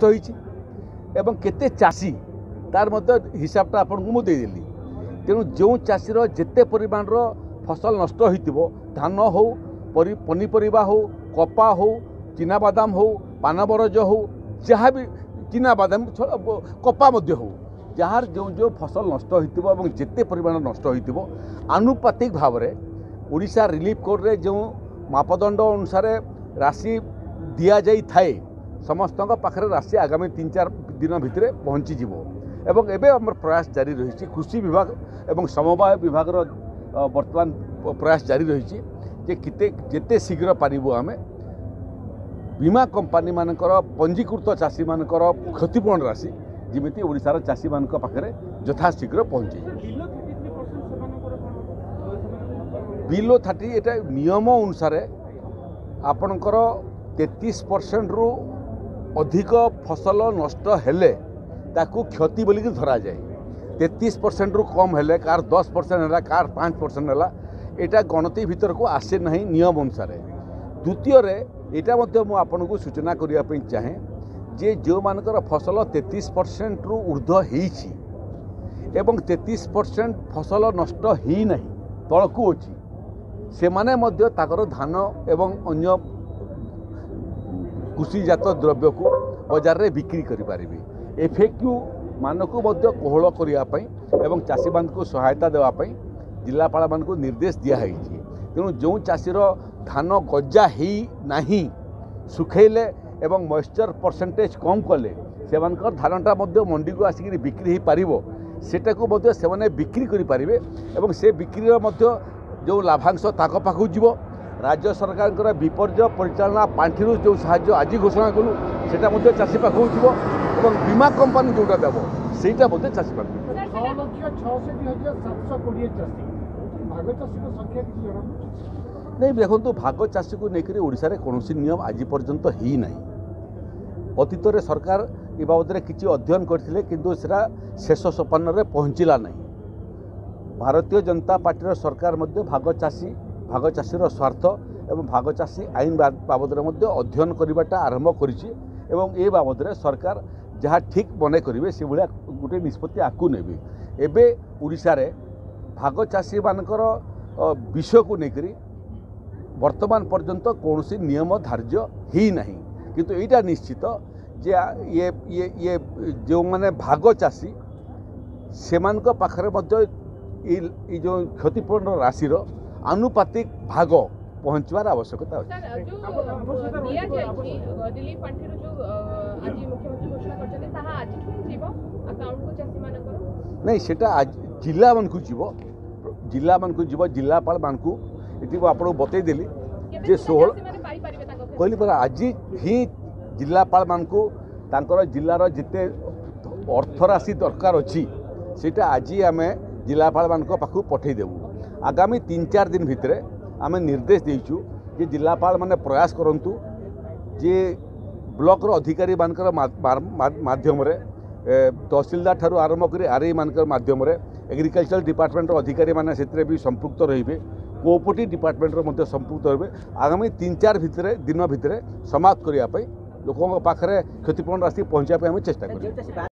होईछि एवं केते चाषी तार मध्य हिसाबटा आपको मुझे देदेली। तेणु जो चाषीर जेते परिमाण फसल नष्ट होइतिबो धान हो पनीपरिबा हो कपा हो चिनाबादाम हो पानबरज हो जहाँ भी चिनाबादाम कपा मध्य हो जार जो जो फसल नष्ट होइतिबो एवं जेते परिमाण नष्ट होइतिबो आनुपातिक भाव में ओडिशा रिलीफ कोर्ट रे जो मापदंड अनुसार राशि दिया जाई थाए समस्त पाखरे राशि आगामी 3-4 दिन भितर पहुँची जीवो एवं एबे हमर प्रयास जारी रही। कृषि विभाग एवं समवाय विभाग वर्तमान प्रयास जारी रही जे किते जेते शीघ्र पारिबो आमे बीमा कंपनी मानकर पंजीकृत चाषी मानकर क्षतिपूरण राशि जिमिति ओडिशार चाषी मानक पाखरे यथाशीघ्र पहुँचे। बिलो 30 एटा नियम अनुसार आपणकर 33% रु अधिक फसल नष्ट हेले ताकू क्षति बोली धरा जाए। 33% रु कम हेले कार 10% है कार 5% है यहाँ गणति भीतर को आसे नहीं नियम अनुसार। द्वितीय एटा मध्य मु आपनको सूचना करने चाहे जे जो मानकर फसल 33% रु ऊर्ध्व होईछि एवं 33% फसल नष्ट ही नहीं तलकू अच्छी से माने मध्य ताकर धान एवं अन्य कृषिजात द्रव्य को बाजार रे बिक्री करें। एफएक्यू मानक मध्य कोहल करने एवं चाषी मान को सहायता देवाई जिलापाल मान को निर्देश दिखाई। तेणु जो चाषीर धान गजा ही नहीं सुखेले एवं मॉइस्चर परसेंटेज कम कले से धानटा मंडी को आसिक बिक्री हो पार सेटा को मध्य से बिक्री करें एवं से बिक्री मध्य जो लाभांश ताक पाखु जीव राज्य सरकार विपर्य परिचालना पांठि जो साहाय्य आज घोषणा कलु सेटा मध्य चाषी पाखु जीव एवं बीमा कंपनी जोटा देव सेटा मध्य चाषी पाखु। नहीं देखो भाग चाषी को लेकर ओडिशा रे कौन नियम आज पर्यंत ही नहीं। अतीत रे सरकार ए बाबद किसी अध्ययन करथिले किंतु सेटा शेष सोपान रे पहुँचला नहीं। भारतीय जनता पार्टी सरकार मध्य भाग चाषीर स्वार्थ एवं भाग चाषी आईन बाबद अध्ययन करवाटा आरंभ करिछि एवं ए बाबद सरकार जहाँ ठीक बने करेंगे से भाया गोटे निष्पत्ति आकु नेबे। एबे ओडिशा रे भाग चाषी मानकर विषय को लेकर वर्तमान पर्यंत कौन नियम धार्य ही नहीं किंतु एटा निश्चित जे ये जो माने भाग चाषी से पाखरे मध्य ये जो क्षतिपूर्ण राशि आनुपातिक भाग पहुँचवार आवश्यकता नहीं सेटा आज जिला मान को जीव जिलापाल मान को ये आपको बतईदेली जे 16 कहली पर आज ही जिलापाल मान को तांकर जिलार जिते अर्थ राशि दरकार अच्छी सेटा आज आम जिलापाल मान पाखु पठईदेवु। आगामी 3-4 दिन भितर आम निर्देश देचु जे जिलापाल माने प्रयास करंतु जे ब्लॉक अधिकारी मानकर माध्यम तहसीलदार ठारू आरंभ कर आरआई मानकर माध्यम एग्रीकल्चर डिपार्टमेंट अधिकारी माने सेतरे भी संपृक्त रहिबे कोऑपरेटिव डिपार्टमेंट रो संपृक्त रहिबे। आगामी 3-4 दिन भितर समाप्त करिया पई लोकों पाखरे क्षतिपूर्ण राशि पहुँचा आम चेष्टा करें।